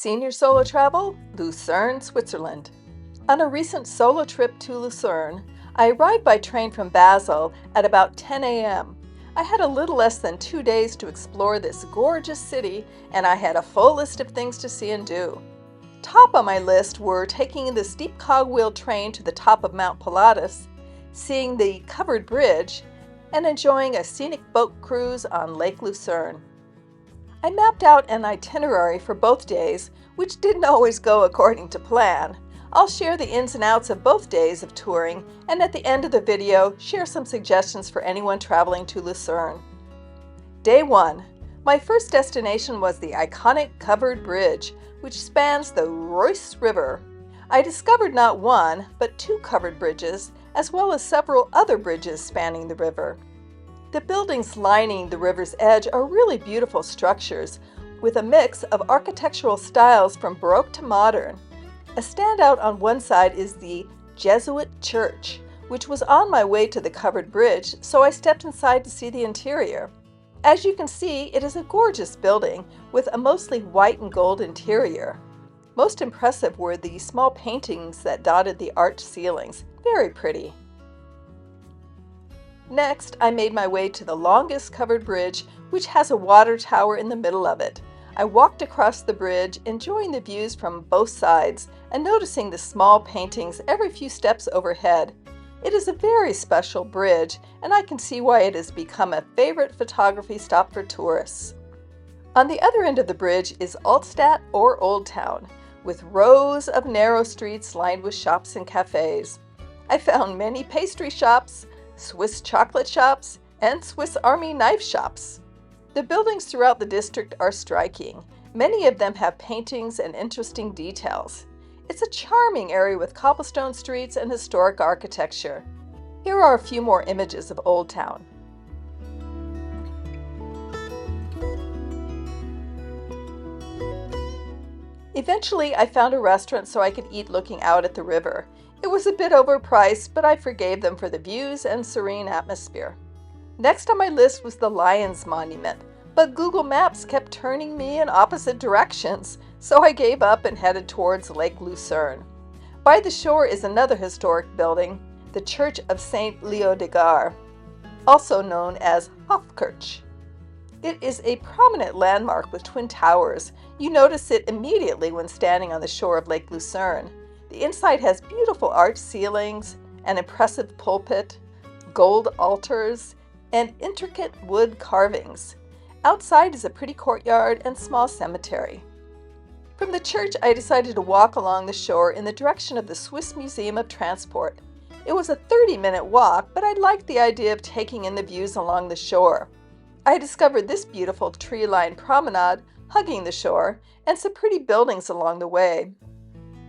Senior solo travel, Lucerne, Switzerland. On a recent solo trip to Lucerne, I arrived by train from Basel at about 10 a.m. I had a little less than 2 days to explore this gorgeous city, and I had a full list of things to see and do. Top on my list were taking the steep cogwheel train to the top of Mount Pilatus, seeing the covered bridge, and enjoying a scenic boat cruise on Lake Lucerne. I mapped out an itinerary for both days, which didn't always go according to plan. I'll share the ins and outs of both days of touring, and at the end of the video, share some suggestions for anyone traveling to Lucerne. Day 1. My first destination was the iconic covered bridge, which spans the Reuss River. I discovered not one, but 2 covered bridges, as well as several other bridges spanning the river. The buildings lining the river's edge are really beautiful structures, with a mix of architectural styles from Baroque to modern. A standout on one side is the Jesuit Church, which was on my way to the covered bridge, so I stepped inside to see the interior. As you can see, it is a gorgeous building with a mostly white and gold interior. Most impressive were the small paintings that dotted the arched ceilings. Very pretty. Next, I made my way to the longest covered bridge, which has a water tower in the middle of it. I walked across the bridge, enjoying the views from both sides and noticing the small paintings every few steps overhead. It is a very special bridge, and I can see why it has become a favorite photography stop for tourists. On the other end of the bridge is Altstadt or Old Town, with rows of narrow streets lined with shops and cafes. I found many pastry shops, Swiss chocolate shops, and Swiss Army knife shops. The buildings throughout the district are striking. Many of them have paintings and interesting details. It's a charming area with cobblestone streets and historic architecture. Here are a few more images of Old Town. Eventually, I found a restaurant so I could eat looking out at the river. It was a bit overpriced, but I forgave them for the views and serene atmosphere. Next on my list was the Lions Monument, but Google Maps kept turning me in opposite directions, so I gave up and headed towards Lake Lucerne. By the shore is another historic building, the Church of St Leodegar, also known as Hofskirche. It is a prominent landmark with twin towers. You notice it immediately when standing on the shore of Lake Lucerne. The inside has beautiful arched ceilings, an impressive pulpit, gold altars, and intricate wood carvings. Outside is a pretty courtyard and small cemetery. From the church, I decided to walk along the shore in the direction of the Swiss Museum of Transport. It was a 30-minute walk, but I liked the idea of taking in the views along the shore. I discovered this beautiful tree-lined promenade hugging the shore and some pretty buildings along the way.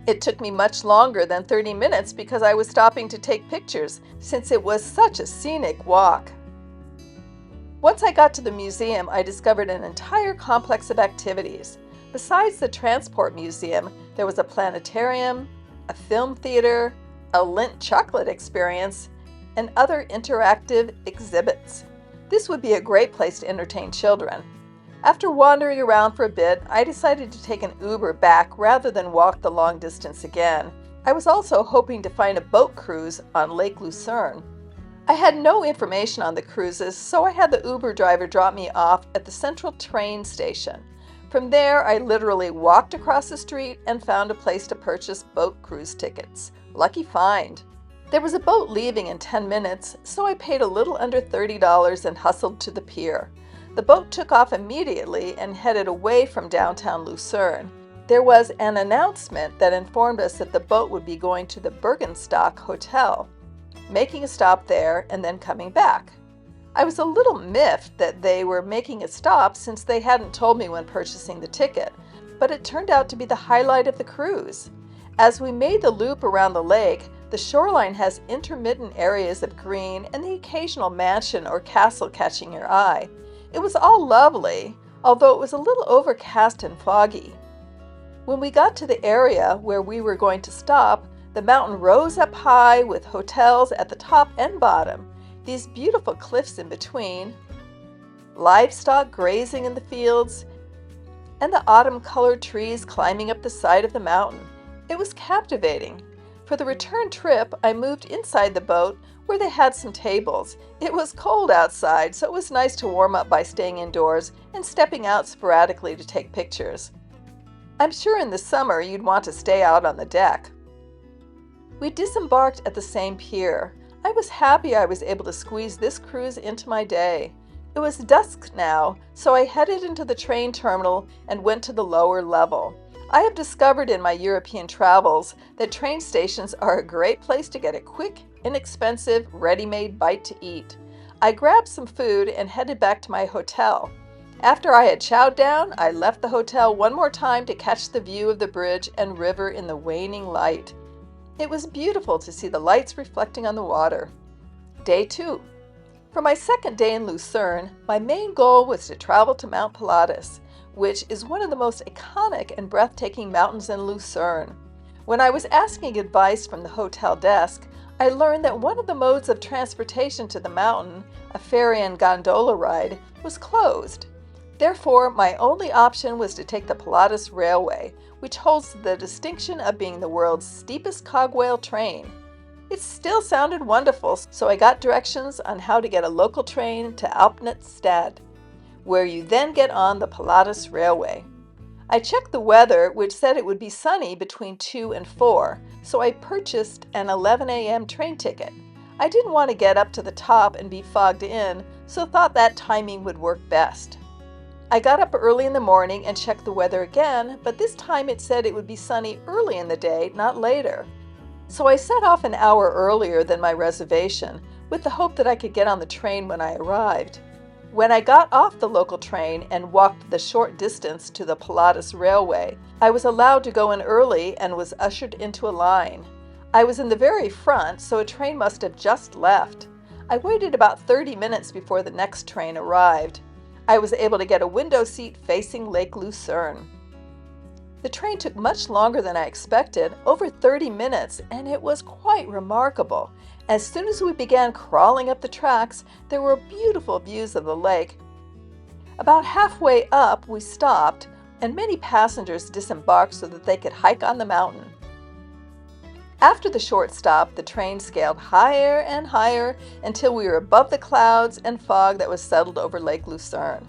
It took me much longer than 30 minutes because I was stopping to take pictures, since it was such a scenic walk. Once I got to the museum, I discovered an entire complex of activities. Besides the Transport Museum, there was a planetarium, a film theater, a Lindt chocolate experience, and other interactive exhibits. This would be a great place to entertain children. After wandering around for a bit, I decided to take an Uber back rather than walk the long distance again. I was also hoping to find a boat cruise on Lake Lucerne. I had no information on the cruises, so I had the Uber driver drop me off at the central train station. From there, I literally walked across the street and found a place to purchase boat cruise tickets. Lucky find. There was a boat leaving in 10 minutes, so I paid a little under $30 and hustled to the pier. The boat took off immediately and headed away from downtown Lucerne. There was an announcement that informed us that the boat would be going to the Bergenstock Hotel, making a stop there and then coming back. I was a little miffed that they were making a stop since they hadn't told me when purchasing the ticket, but it turned out to be the highlight of the cruise. As we made the loop around the lake, the shoreline has intermittent areas of green and the occasional mansion or castle catching your eye. It was all lovely, although it was a little overcast and foggy. When we got to the area where we were going to stop, the mountain rose up high with hotels at the top and bottom, these beautiful cliffs in between, livestock grazing in the fields, and the autumn-colored trees climbing up the side of the mountain. It was captivating. For the return trip, I moved inside the boat where they had some tables. It was cold outside, so it was nice to warm up by staying indoors and stepping out sporadically to take pictures. I'm sure in the summer you'd want to stay out on the deck. We disembarked at the same pier. I was happy I was able to squeeze this cruise into my day. It was dusk now, so I headed into the train terminal and went to the lower level. I have discovered in my European travels that train stations are a great place to get a quick, inexpensive, ready-made bite to eat. I grabbed some food and headed back to my hotel. After I had chowed down, I left the hotel one more time to catch the view of the bridge and river in the waning light. It was beautiful to see the lights reflecting on the water. Day 2. For my second day in Lucerne, my main goal was to travel to Mount Pilatus, which is one of the most iconic and breathtaking mountains in Lucerne. When I was asking advice from the hotel desk, I learned that one of the modes of transportation to the mountain, a ferry and gondola ride, was closed. Therefore, my only option was to take the Pilatus Railway, which holds the distinction of being the world's steepest cogwheel train. It still sounded wonderful, so I got directions on how to get a local train to Altstadt, where you then get on the Pilatus Railway. I checked the weather, which said it would be sunny between 2 and 4, so I purchased an 11 a.m. train ticket. I didn't want to get up to the top and be fogged in, so thought that timing would work best. I got up early in the morning and checked the weather again, but this time it said it would be sunny early in the day, not later. So I set off an hour earlier than my reservation, with the hope that I could get on the train when I arrived. When I got off the local train and walked the short distance to the Pilatus Railway, I was allowed to go in early and was ushered into a line. I was in the very front, so a train must have just left. I waited about 30 minutes before the next train arrived. I was able to get a window seat facing Lake Lucerne. The train took much longer than I expected, over 30 minutes, and it was quite remarkable. As soon as we began crawling up the tracks, there were beautiful views of the lake. About halfway up, we stopped, and many passengers disembarked so that they could hike on the mountain. After the short stop, the train scaled higher and higher until we were above the clouds and fog that was settled over Lake Lucerne.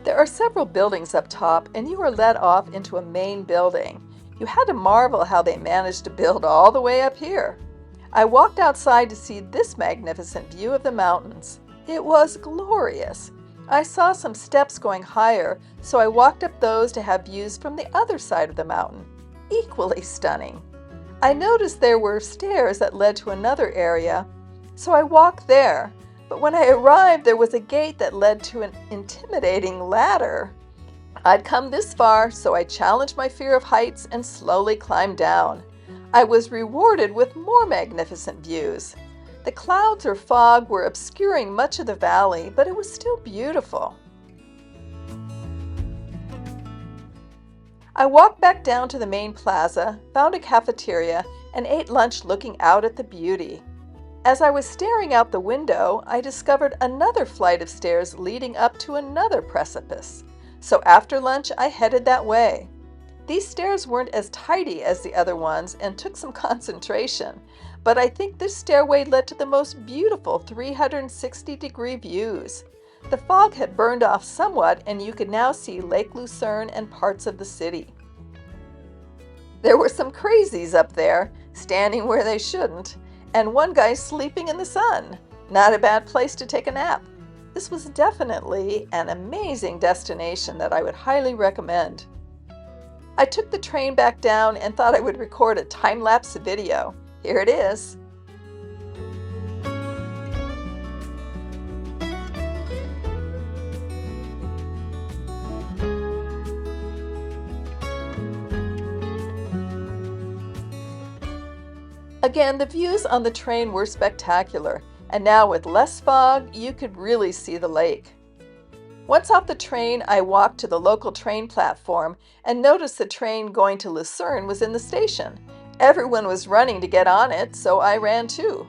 There are several buildings up top, and you are led off into a main building. You had to marvel how they managed to build all the way up here. I walked outside to see this magnificent view of the mountains. It was glorious. I saw some steps going higher, so I walked up those to have views from the other side of the mountain. Equally stunning. I noticed there were stairs that led to another area, so I walked there. But when I arrived, there was a gate that led to an intimidating ladder. I'd come this far, so I challenged my fear of heights and slowly climbed down. I was rewarded with more magnificent views. The clouds or fog were obscuring much of the valley, but it was still beautiful. I walked back down to the main plaza, found a cafeteria, and ate lunch looking out at the beauty. As I was staring out the window, I discovered another flight of stairs leading up to another precipice. So after lunch, I headed that way. These stairs weren't as tidy as the other ones and took some concentration, but I think this stairway led to the most beautiful 360-degree views. The fog had burned off somewhat, and you could now see Lake Lucerne and parts of the city. There were some crazies up there, standing where they shouldn't, and one guy sleeping in the sun. Not a bad place to take a nap. This was definitely an amazing destination that I would highly recommend. I took the train back down and thought I would record a time-lapse video. Here it is. Again, the views on the train were spectacular, and now with less fog, you could really see the lake. Once off the train, I walked to the local train platform and noticed the train going to Lucerne was in the station. Everyone was running to get on it, so I ran too.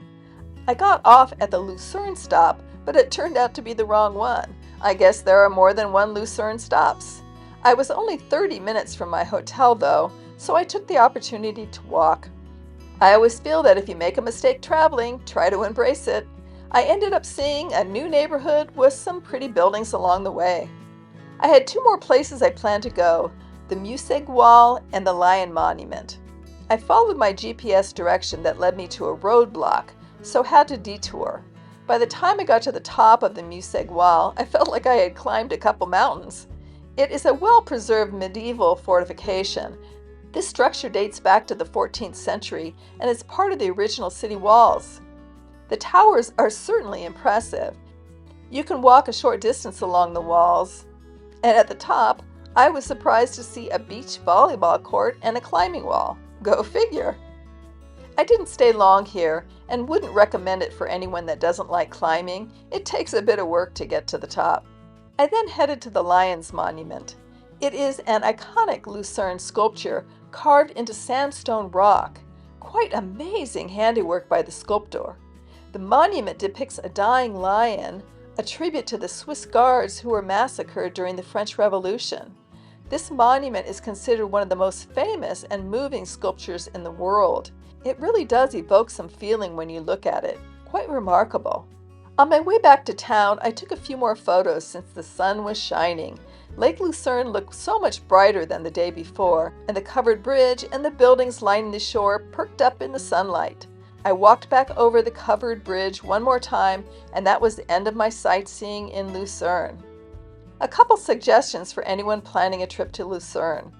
I got off at the Lucerne stop, but it turned out to be the wrong one. I guess there are more than one Lucerne stops. I was only 30 minutes from my hotel though, so I took the opportunity to walk. I always feel that if you make a mistake traveling, try to embrace it. I ended up seeing a new neighborhood with some pretty buildings along the way. I had two more places I planned to go, the Musegg Wall and the Lion Monument. I followed my GPS direction that led me to a roadblock, so had to detour. By the time I got to the top of the Musegg Wall, I felt like I had climbed a couple mountains. It is a well-preserved medieval fortification. This structure dates back to the 14th century and is part of the original city walls. The towers are certainly impressive. You can walk a short distance along the walls, and at the top, I was surprised to see a beach volleyball court and a climbing wall. Go figure! I didn't stay long here and wouldn't recommend it for anyone that doesn't like climbing. It takes a bit of work to get to the top. I then headed to the Lions Monument. It is an iconic Lucerne sculpture carved into sandstone rock. Quite amazing handiwork by the sculptor. The monument depicts a dying lion, a tribute to the Swiss guards who were massacred during the French Revolution. This monument is considered one of the most famous and moving sculptures in the world. It really does evoke some feeling when you look at it. Quite remarkable. On my way back to town, I took a few more photos since the sun was shining. Lake Lucerne looked so much brighter than the day before, and the covered bridge and the buildings lining the shore perked up in the sunlight. I walked back over the covered bridge one more time, and that was the end of my sightseeing in Lucerne. A couple suggestions for anyone planning a trip to Lucerne.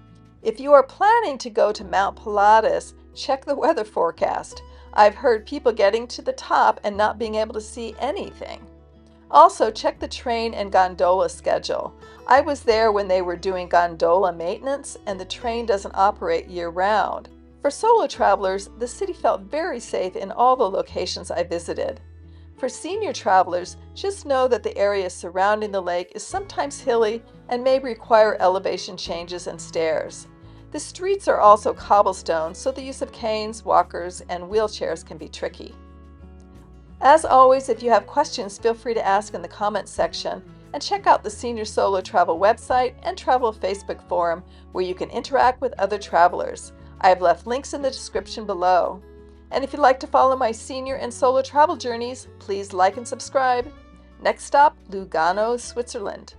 If you are planning to go to Mount Pilatus, check the weather forecast. I've heard people getting to the top and not being able to see anything. Also, check the train and gondola schedule. I was there when they were doing gondola maintenance, and the train doesn't operate year-round. For solo travelers, the city felt very safe in all the locations I visited. For senior travelers, just know that the area surrounding the lake is sometimes hilly and may require elevation changes and stairs. The streets are also cobblestone, so the use of canes, walkers, and wheelchairs can be tricky. As always, if you have questions, feel free to ask in the comments section, and check out the Senior Solo Travel website and Travel Facebook forum where you can interact with other travelers. I have left links in the description below. And if you'd like to follow my senior and solo travel journeys, please like and subscribe. Next stop, Lugano, Switzerland.